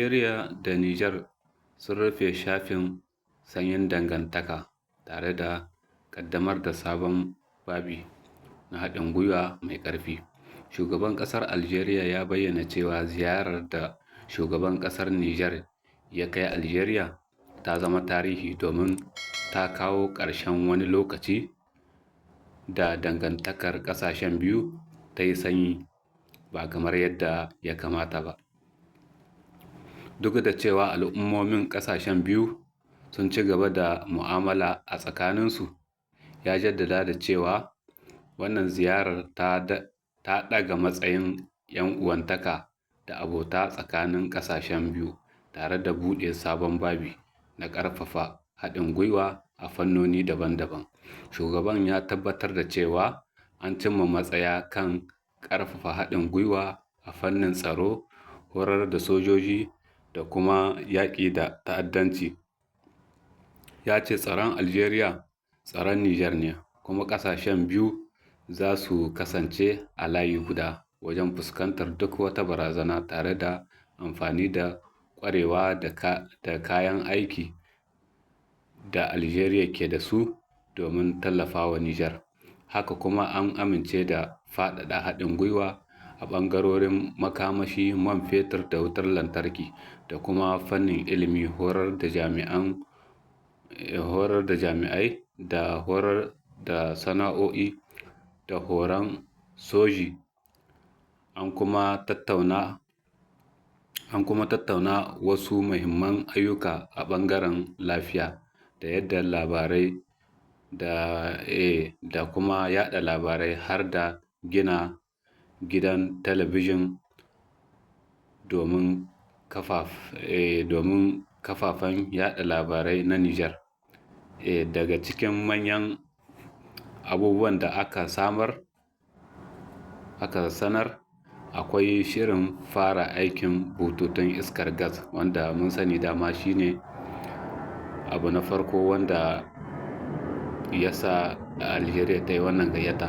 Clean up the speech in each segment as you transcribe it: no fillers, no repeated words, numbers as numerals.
Algeria da Nijar sun rufe shafin sanyin dangantaka tare da ƙaddamar da sabon babi na haɗin gwiwa mai ƙarfi. Shugaban ƙasar Algeria ya bayyana cewa ziyarar da shugaban ƙasar Nijar ya kai Algeria ta zama tarihi domin ta kawo ƙarshen wani lokaci da dangantakar ƙasashen biyu ta yi sanyi ba kamar yadda ya kamata ba. Duk da cewa al'ummomin ƙasashen biyu sun ci gaba da mu'amala a tsakaninsu, ya jaddada da cewa wannan ziyarar ta ɗaga matsayin 'yan uwantaka da abota tsakanin ƙasashen biyu tare da buɗe sabon babi na ƙarfafa haɗin gwiwa a fannoni daban-daban. Shugaban ya tabbatar da cewa an cimma matsaya kan ƙarfafa haɗin gwiwa a fannin tsaro, horar da sojoji da kuma yaƙi da ta'addanci. Ya ce tsaron Algeria tsaron Nijar ne, kuma ƙasashen biyu za su kasance a layi guda wajen fuskantar duk wata barazana tare da amfani da ƙwarewa da kayan aiki da Algeria ke da su domin tallafawa Nijar. Haka kuma an amince da faɗaɗa haɗin gwiwa a ɓangarorin makamashi, man fetur da wutar lantarki da kuma fannin ilimi, horar da jami'ai da horar da sana'o'i da horon soji. An kuma tattauna wasu muhimman ayyuka a ɓangaren lafiya da yadda labarai da kuma yaɗa labarai har da gina gidan talabijin domin kafafen yaɗa labarai na Nijar. Daga cikin manyan abubuwan da aka sanar akwai shirin fara aikin bututun iskar gas, wanda mun sani dama shine abu na farko wanda ya sa Algeria ta yi wannan gayyata.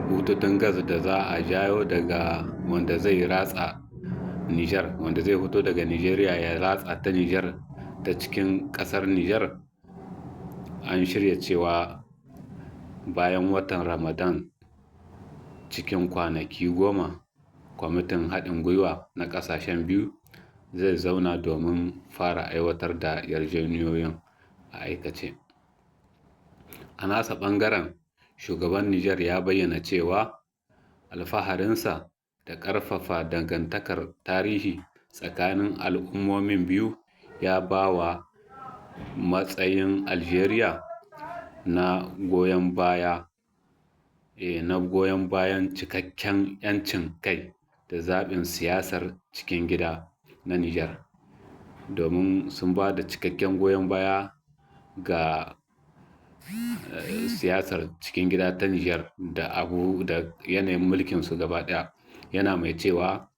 Bututun gas da za a jayo daga wanda zai ratsa Nijar, wanda zai fito daga Nijeriya ya ratsa ta Nijar ta cikin ƙasar Nijar. An shirya cewa bayan watan Ramadan, cikin kwanaki 10, kwamitin haɗin gwiwa na ƙasashen biyu zai zauna domin fara aiwatar da yarjejeniyoyin a aikace. A nasa ɓangaren, shugaban Nijar ya bayyana cewa alfaharinsa da ƙarfafa dangantakar tarihi tsakanin al'ummomin biyu ya ba wa matsayin Algeria na goyon bayan cikakken 'yancin kai da zaɓin siyasar cikin gida na Nijar, domin sun ba da cikakken goyon baya ga siyasar cikin gida ta Nijar da yanayin mulkinsu gaba ɗaya. Yana mai cewa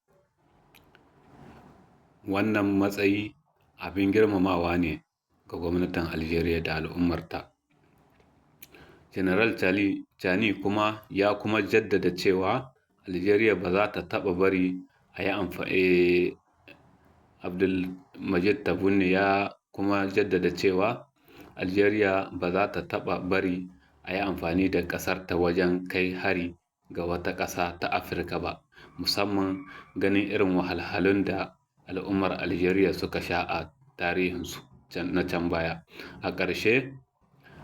wannan matsayi abin girmamawa ne ga gwamnatin Algeria da al'ummarta. General Chani kuma ya jaddada cewa Algeria ba za ta taɓa bari a yi amfani. Abdulmajid Tebboune ya kuma jaddada cewa Algeria ba za ta taɓa bari a yi amfani da ƙasarta wajen kai hari ga wata ƙasa ta Afirka ba, musamman ganin irin wahalhalun da al'ummar Algeria suka sha a tarihinsu na can baya. A ƙarshe,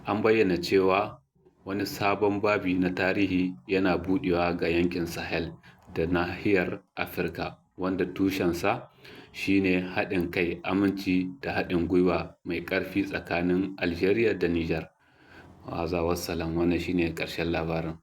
an bayyana cewa wani sabon babi na tarihi yana buɗewa ga yankin Sahel da nahiyar Afirka, wanda tushensa shine haɗin kai, aminci da haɗin gwiwa mai ƙarfi tsakanin Algeria da Nijar. Wassalam, wannan shine ƙarshen labarin.